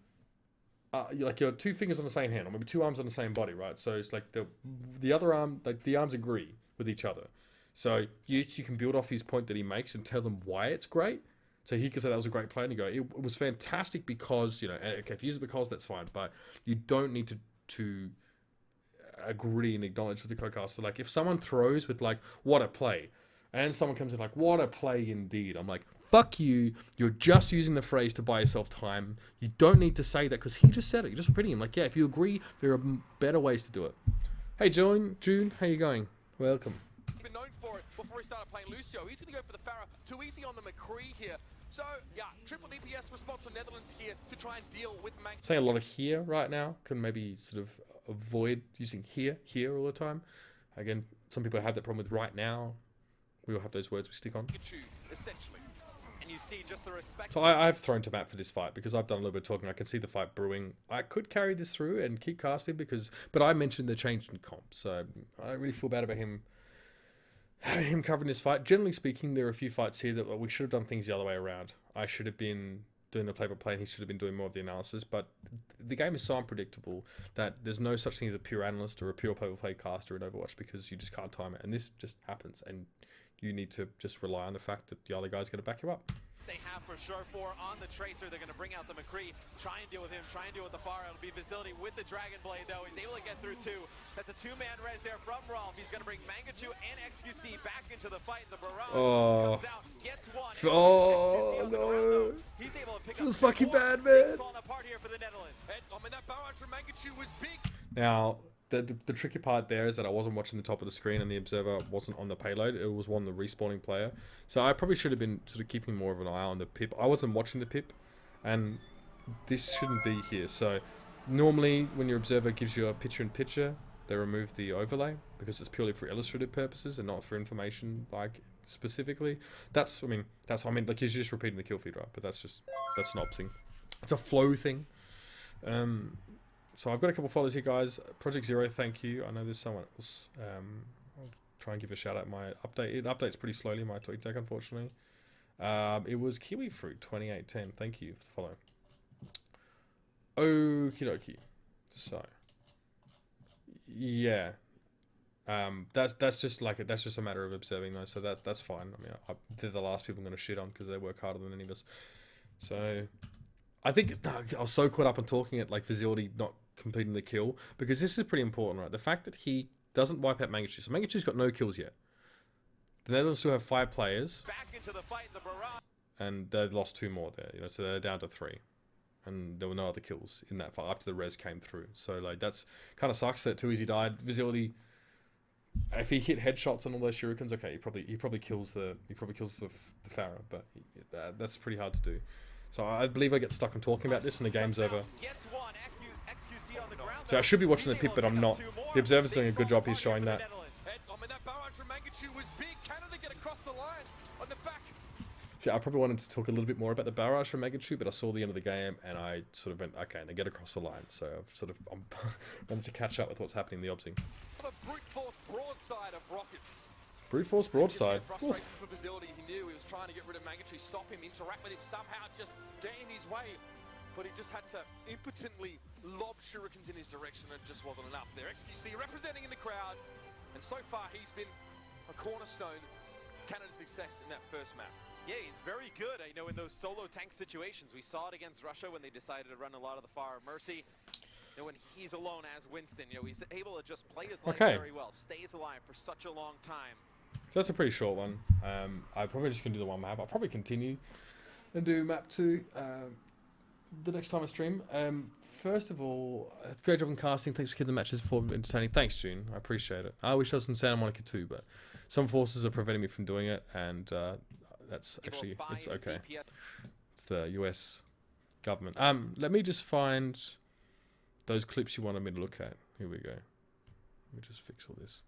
fingers on the same hand, or maybe 2 arms on the same body, right? So it's like the other arm, like the arms agree with each other. So you can build off his point that he makes and tell them why it's great. So he can say that was a great play, and you go, it was fantastic because, you know, okay, if you use it because, that's fine, but you don't need to agree and acknowledge with the co-caster. Like if someone throws with like, "What a play," and someone comes in like, "What a play indeed," I'm like, fuck you, you're just using the phrase to buy yourself time. You don't need to say that because he just said it. You're just repeating him. Like, yeah, if you agree, there are better ways to do it. Hey, June, how you going? Welcome. Been known for it before he started playing Lucio. He's going to go for the Pharah. Too Easy on the McCree here. So, yeah, triple DPS response from Netherlands here to try and deal with Mang. Saying a lot of here right now. Can maybe sort of avoid using here all the time. Again, some people have that problem with right now. We all have those words we stick on. Essentially. You see just the respect. So I've thrown to Matt for this fight because I've done a little bit of talking. I can see the fight brewing. I could carry this through and keep casting but I mentioned the change in comp, so I don't really feel bad about him covering this fight. Generally speaking, there are a few fights here that we should have done things the other way around. I should have been doing the play-by-play and he should have been doing more of the analysis, but the game is so unpredictable that there's no such thing as a pure analyst or a pure play-by-play caster in Overwatch because you just can't time it, and this just happens, and you need to just rely on the fact that the other guy's going to back you up. They have for Surefour on the Tracer. They're going to bring out the McCree, try and deal with him, try and deal with the Pharah. It'll be Facility with the Dragon Blade, though. He's able to get through 2. That's a 2-man res there from Rolf. He's going to bring Mangachu and XQC back into the fight. The Barrage comes out, gets 1. Oh, no. He's able to pick Feels up fucking 4. bad, man. Falling apart here for the Netherlands. And, I mean, that Barrage from Mangachu was big. Now, the tricky part there is that I wasn't watching the top of the screen and the observer wasn't on the payload. It was one the respawning player. So I probably should have been sort of keeping more of an eye on the pip. I wasn't watching the pip, and this shouldn't be here. So normally when your observer gives you a picture-in-picture they removed the overlay because it's purely for illustrative purposes and not for information, like specifically. That's, I mean, like you're just repeating the kill feed, right? But that's an op thing. It's a flow thing. So I've got a couple of followers here, guys. Project Zero, thank you. I know there's someone else. I'll try and give a shout out. My update. It updates pretty slowly, my tweet deck, unfortunately. It was Kiwi Fruit 2810. Thank you for the follow. Okie dokie. So yeah, that's just like that's just a matter of observing though. So that's fine. I mean, they're the last people I'm going to shit on because they work harder than any of us. So I think I was so caught up on talking at like Vizility not completing the kill, because this is pretty important, right? The fact that he doesn't wipe out Mangachu. So Mangachu's got no kills yet. The Netherlands still have 5 players. Back into the fight, the barrage. And they lost 2 more there, you know, so they're down to 3. And there were no other kills in that fight after the res came through. So like that's kind of sucks that Too Easy died. Vizility, if he hit headshots on all those shurikens, okay, he probably kills the Pharah, but that's pretty hard to do. So I believe I get stuck on talking about this when the game's over. So I should be watching the pit, but I'm not. The Observer's doing a good job here showing that. See, I probably wanted to talk a little bit more about the barrage from Megachu, but I saw the end of the game and I sort of went, okay, and they get across the line. So I'm wanted to catch up with what's happening in the obsing. The brute force broadside of rockets. Brute force broadside. For Vizility, he knew he was trying to get rid of Mangachu, stop him, interact with him, somehow just get in his way. But he just had to impotently lob shurikens in his direction, and it just wasn't enough there. XQC representing in the crowd, and so far he's been a cornerstone Canada's success in that first map. Yeah, he's very good, you know, in those solo tank situations. We saw it against Russia when they decided to run a lot of the Far Mercy. You know, when he's alone as Winston, you know, he's able to just play his life very well, stays alive for such a long time. So that's a pretty short one. I'm probably just going to do the one map. I'll probably continue and do map 2 the next time I stream. First of all, great job in casting. Thanks for keeping the matches for entertaining. Thanks, June. I appreciate it. I wish I was in Santa Monica too, but some forces are preventing me from doing it, and that's actually, it's okay. It's the US government. Let me just find those clips you wanted me to look at. Here we go. Let me just fix all this.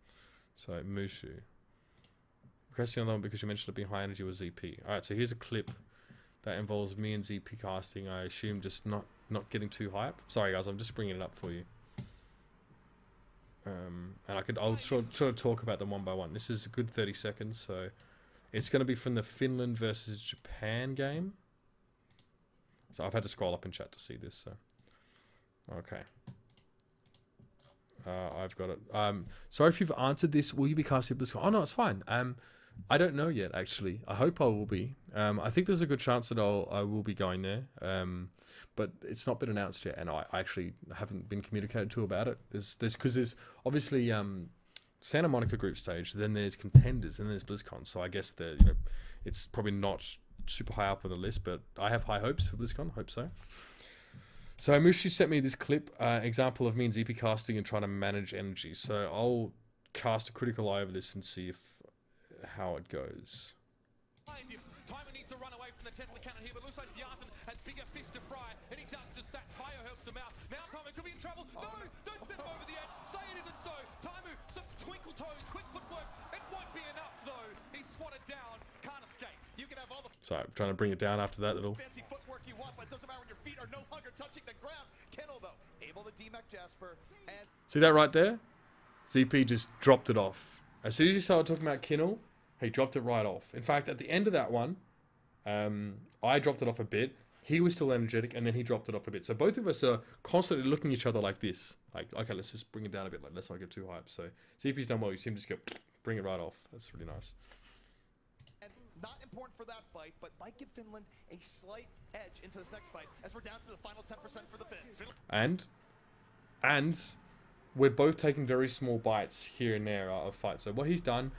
So, Mushu. Requesting another one because you mentioned it being high energy with ZP. Alright, so here's a clip that involves me and ZP casting. I assume just not getting too hype. Sorry guys, I'm just bringing it up for you. And I'll sort of talk about them one by one. This is a good 30 seconds, so it's going to be from the Finland versus Japan game. So I've had to scroll up in chat to see this. So okay, I've got it. Sorry if you've answered this. Will you be casting BlizzCon? Oh no, it's fine. I don't know yet actually. I hope I will be. I think there's a good chance that I will be going there. But it's not been announced yet, and I actually haven't been communicated to about it. There's obviously Santa Monica group stage, then there's contenders, and then there's BlizzCon. So I guess it's probably not super high up on the list, but I have high hopes for BlizzCon. Hope so. So Mushu sent me this clip, example of me and ZP casting and trying to manage energy. So I'll cast a critical eye over this and see how it goes. Timer needs to run away from the Tesla cannon here, but looks like Diathan has bigger fish to fry, and he does just that. Tayo helps him out. Now Timer could be in trouble. No, don't send him over the edge. Say it isn't so. Timu, some twinkle toes, quick footwork. It won't be enough though. He's swatted down. Can't escape. You can have all the So I'm trying to bring it down after that little. fancy footwork you want, but it doesn't matter when your feet are no longer touching the ground. Kennel though, able to demech Jasper, and See that right there? ZP just dropped it off. As soon as you started talking about Kinnell, he dropped it right off. In fact, at the end of that one, I dropped it off a bit. He was still energetic, and then he dropped it off a bit. So both of us are constantly looking at each other like this. Like, okay, let's just bring it down a bit. Like, let's not get too hyped. So ZP's done well. You see him just go, bring it right off. That's really nice. and not important for that fight, but might give Finland a slight edge into this next fight as we're down to the final 10% for the Finns. And we're both taking very small bites here and there out of fights. So what he's done,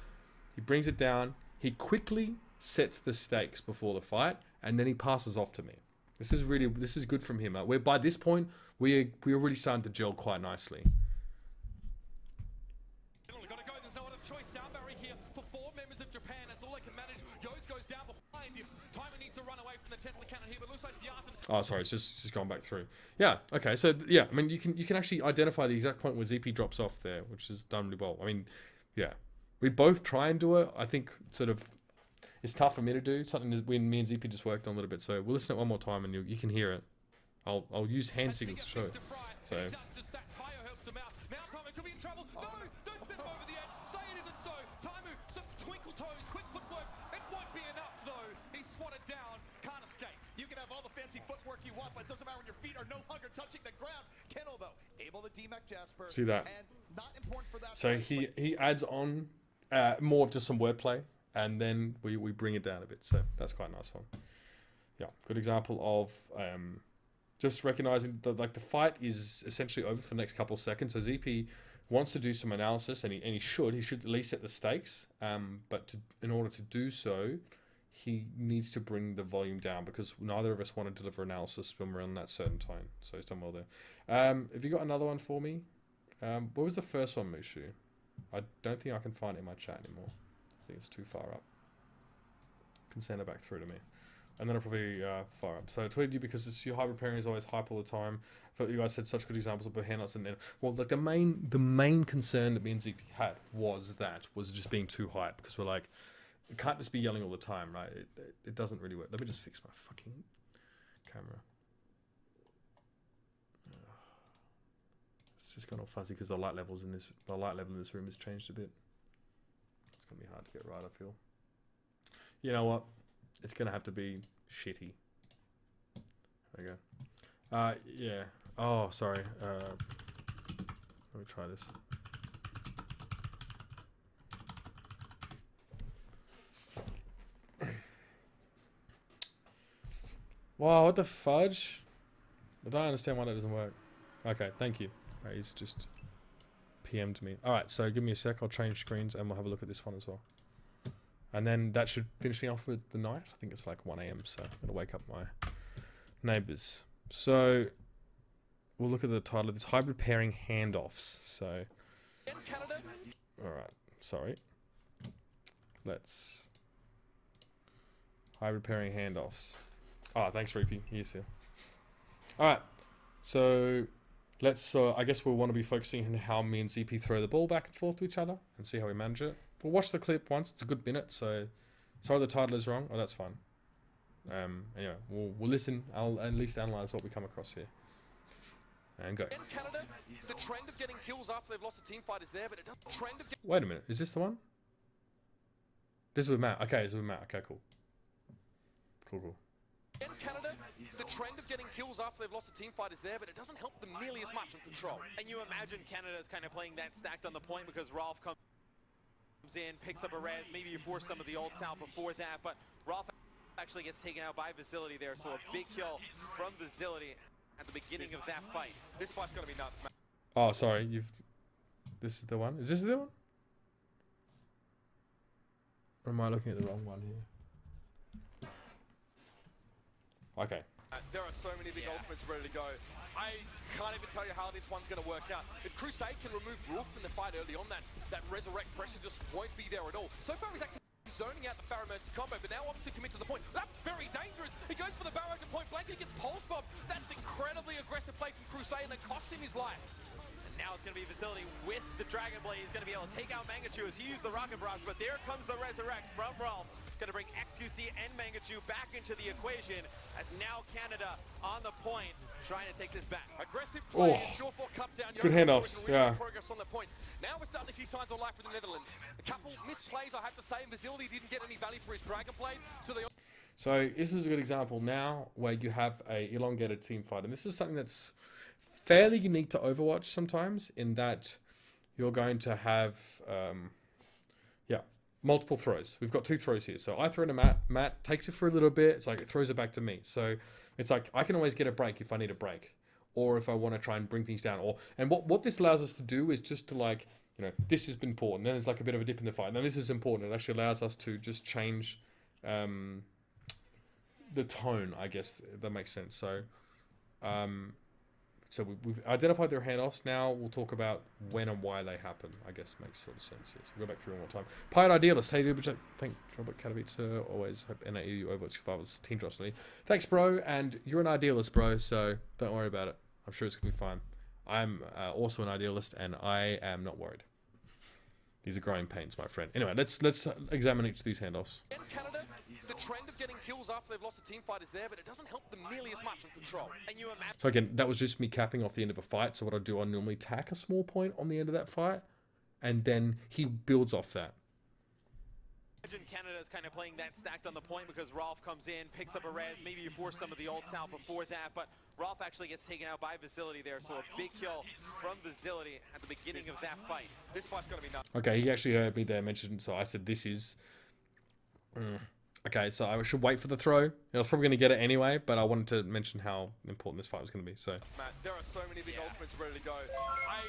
he brings it down. He quickly sets the stakes before the fight, and then he passes off to me. This is good from him. Where by this point, we're already starting to gel quite nicely. Gotta go. There's no other choice. Sound barrier here for 4 members of Japan. That's all they can manage. Yose goes down behind. behind him. Timer needs to run away from the Tesla cannon here, but looks like Diathan. Oh, sorry, it's just gone back through. Yeah, okay, so yeah, I mean, you can actually identify the exact point where ZP drops off there, which is done really well. I mean, yeah, we both try and do it. I think sort of it's tough for me to do something that when me and ZP just worked on a little bit. So we'll listen to it one more time and you can hear it. I'll use hand signals to show it. So. Now Timer could be in trouble. No, don't send him over the edge. Say it isn't so. Timer, some twinkle toes, quick footwork. It won't be enough though. He's swatted down. Can't escape. You can have all the fancy footwork you want, but it doesn't matter when your feet are no longer touching the ground. Kennel, though, able to DMAC Jasper. See that? And not important for that. So he adds on more of just some wordplay, and then we bring it down a bit. So that's quite a nice one. Yeah, good example of just recognizing that like the fight is essentially over for the next couple of seconds. So ZP wants to do some analysis, and he should at least set the stakes. But in order to do so, he needs to bring the volume down because neither of us want to deliver analysis when we're on that certain tone. So he's done well there. Have you got another one for me? What was the first one, Mushu? I don't think I can find it in my chat anymore. I think it's too far up. You can send it back through to me. And then I'll probably fire up. So I tweeted you because your hybrid pairing is always hype all the time. I thought you guys had such good examples of handouts and well, like the main concern that me and ZP had was just being too hype because we're like, it can't just be yelling all the time, right? It doesn't really work. Let me just fix my fucking camera. It's just gone all fuzzy because the light level in this room has changed a bit. It's gonna be hard to get right, I feel. You know what? It's gonna have to be shitty. There we go. Yeah. Oh, sorry. Let me try this. Wow, what the fudge? I don't understand why that doesn't work. Okay, thank you. Right, he's just PM'd me. Alright, so give me a sec. I'll change screens and we'll have a look at this one as well. And then that should finish me off with the night. I think it's like 1 AM, so I'm going to wake up my neighbors. So we'll look at the title of this, Hybrid Pairing Handoffs. So, alright, sorry. Let's... Hybrid Pairing Handoffs. Oh, thanks, Reapy. Yes, sir. Alright, so let's, I guess we'll want to be focusing on how me and ZP throw the ball back and forth to each other and see how we manage it. We'll watch the clip once. It's a good minute, so sorry the title is wrong. Oh, that's fine. Anyway, we'll listen. I'll at least analyze what we come across here. And go. In Canada, the trend of getting kills after they've lost a team fight is there, but it doesn't trend of Wait a minute. Is this the one? This is with Matt. Okay, this is with Matt. Okay, cool. Cool. In Canada, the trend of getting kills after they've lost a team fight is there, but it doesn't help them nearly as much in control. And you imagine Canada's kind of playing that stacked on the point because Rolf comes in, picks up a res, maybe you force some of the ults out before that, but Rolf actually gets taken out by Facility there, so a big kill from Facility at the beginning of that fight. This fight's gonna be nuts, man. Oh, sorry. This is the one? Is this the one? Or am I looking at the wrong one here? Okay. There are so many big ultimates ready to go. I can't even tell you how this one's going to work out. If Crusade can remove Wolf from the fight early on, that Resurrect pressure just won't be there at all. So far he's actually zoning out the Pharaoh Mercy combo, but now opts to commit to the point. That's very dangerous. He goes for the barrow to point blank and he gets pulse bomb. That's incredibly aggressive play from Crusade and it cost him his life. Now it's going to be Facility with the Dragon Blade. He's going to be able to take out Mangachu as he used the Rocket Barrage, but there comes the Resurrect from Rolf. Going to bring XQC and Mangachu back into the equation as now Canada on the point, trying to take this back. Aggressive play, Shorefall cuts down. Good handoffs, yeah. Progress on the point. Now we're starting to see signs of life for the Netherlands. A couple misplays, I have to say, and Facility didn't get any value for his Dragon Blade, so they... So this is a good example now where you have a elongated team fight, and this is something that's fairly unique to Overwatch sometimes, in that you're going to have, multiple throws. We've got 2 throws here. So I throw to Matt. Matt takes it for a little bit. It's like it throws it back to me. So it's like I can always get a break if I need a break, or if I want to try and bring things down. And what this allows us to do is just to, like, you know, this has been important. Then there's like a bit of a dip in the fight. And then this is important. It actually allows us to just change the tone, I guess, if that makes sense. So So we've identified their handoffs. Now we'll talk about when and why they happen. I guess makes sort of sense. Yes, we'll go back through one more time. Pirate Idealist, hey dude, which I think Robert Katowice always hope NAU Overwatch 5 team drops me. Thanks, bro, and you're an idealist, bro. So don't worry about it. I'm sure it's gonna be fine. I'm also an idealist, and I am not worried. These are growing pains, my friend. Anyway, let's examine each of these handoffs. In Canada, the trend of getting kills after they've lost a team fight is there, but it doesn't help them nearly as much with control. And you imagine. So again, that was just me capping off the end of a fight. So what I do, I normally tack a small point on the end of that fight, and then he builds off that. Imagine Canada's kind of playing that stacked on the point because Rolf comes in, picks up a res, maybe you force some of the ults out before that, but Rolf actually gets taken out by Facility there, so a big kill from Facility at the beginning of that fight. This fight's going to be nuts. Okay, he actually heard me there mentioned, so I said this is... Okay, so I should wait for the throw. I was probably going to get it anyway, but I wanted to mention how important this fight was going to be. So Matt, there are so many big ultimates ready to go. I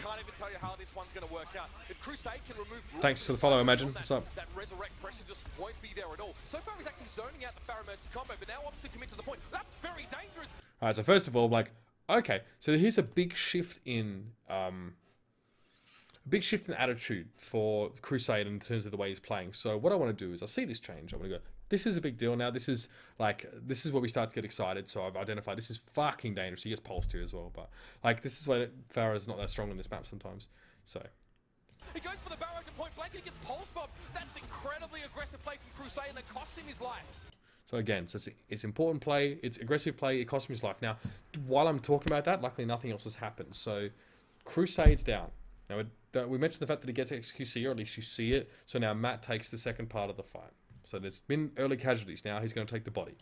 can't even tell you how this one's going to work out. If Crusade can remove... Thanks for the follow, Imagine. What's up? That resurrect pressure just won't be there at all. So far he's actually zoning out the Pharaoh Mercy combo, but now wants to commit to the point. That's very dangerous. All right, so first of all, like, okay, so here's a big shift in... big shift in attitude for Crusade in terms of the way he's playing. So what I want to do is I see this change. I want to go, this is a big deal now. This is where we start to get excited. So I've identified this is fucking dangerous. He gets pulsed here as well. But like, this is where Pharaoh's not that strong on this map sometimes. So. He goes for the barrow to point blank and he gets pulse bombed. That's incredibly aggressive play from Crusade and it cost him his life. So again, so it's important play. It's aggressive play. It cost him his life. Now, while I'm talking about that, luckily nothing else has happened. So Crusade's down. Now, we mentioned the fact that he gets XQC, or at least you see it. So now Matt takes the second part of the fight. So there's been early casualties. Now he's going to take the body.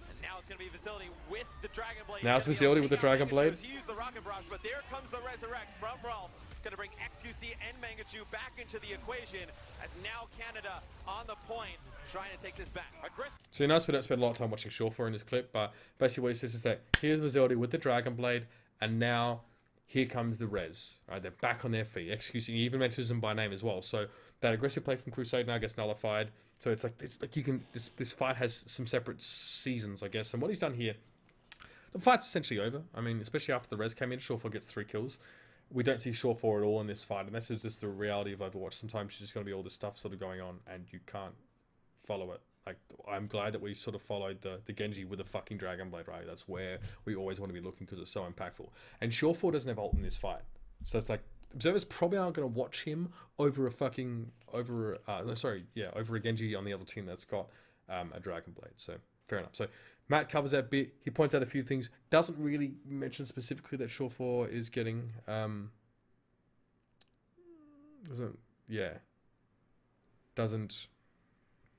And now it's going to be Facility with the Dragon Blade. Now it's Facility with the Dragon Blade. He used the Rocket Barrage, but there comes the Resurrect from Rolf. Going to bring XQC and Mangachu back into the equation as now Canada on the point trying to take this back. So you notice we don't spend a lot of time watching Shawfor in this clip, but basically what he says is that here's Facility with the Dragon Blade, and now here comes the res. Right, they're back on their feet. XQC even mentions them by name as well. So that aggressive play from Crusade now gets nullified. So it's like you can this fight has some separate seasons, I guess. And what he's done here, the fight's essentially over. I mean, especially after the res came in, Shawfor gets 3 kills. We don't see Shawfor at all in this fight, and this is just the reality of Overwatch. Sometimes there's just going to be all this stuff sort of going on, and you can't follow it. Like, I'm glad that we sort of followed the Genji with a fucking Dragon Blade, right? That's where we always want to be looking because it's so impactful. And Shawfor doesn't have ult in this fight. So it's like, observers probably aren't going to watch him over a fucking, over a Genji on the other team that's got a Dragon Blade. So, fair enough. So, Matt covers that bit. He points out a few things. Doesn't really mention specifically that Shawfor is getting,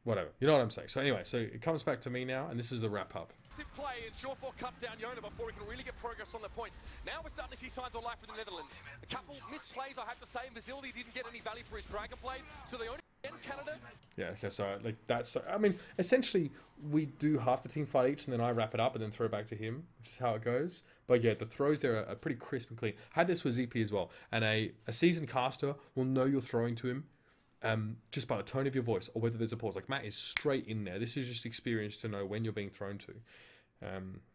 whatever. You know what I'm saying. So anyway, so it comes back to me now, and this is the wrap up. Play and Shawfor cuts down Yona before he can really get progress on the point. Now we're starting to see signs of life for the Netherlands. A couple missed plays, I have to say. Facility didn't get any value for his Dragon Blade, so they only get Canada. Yeah, okay, so like that's. So, I mean, essentially, we do half the team fight each, and then I wrap it up and then throw back to him, which is how it goes. But yeah, the throws there are pretty crisp and clean. I had this with ZP as well, and a seasoned caster will know you're throwing to him. Just by the tone of your voice or whether there's a pause. Like Matt is straight in there. This is just experience to know when you're being thrown to.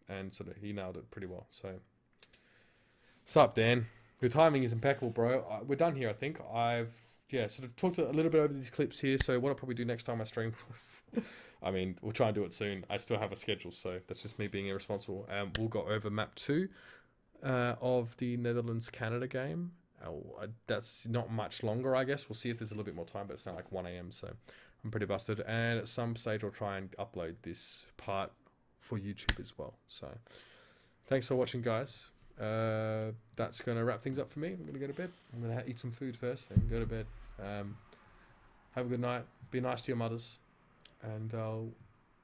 And sort of he nailed it pretty well. So, what's up, Dan? Your timing is impeccable, bro. We're done here, I think. I've sort of talked a little bit over these clips here. So what I'll probably do next time I stream, I mean, we'll try and do it soon. I still have a schedule, so that's just me being irresponsible. We'll go over map 2 of the Netherlands-Canada game. That's not much longer, I guess. We'll see if there's a little bit more time, but it's not like 1 AM, so I'm pretty busted. And at some stage, I'll try and upload this part for YouTube as well. So thanks for watching, guys. That's going to wrap things up for me. I'm going to go to bed. I'm going to eat some food first and go to bed. Have a good night. Be nice to your mothers. And I'll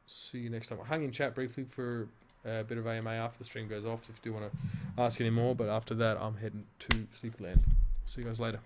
see you next time. I'll hang in chat briefly for a bit of AMA after the stream goes off if you do want to ask any more, but after that I'm heading to Sleepyland. See you guys later.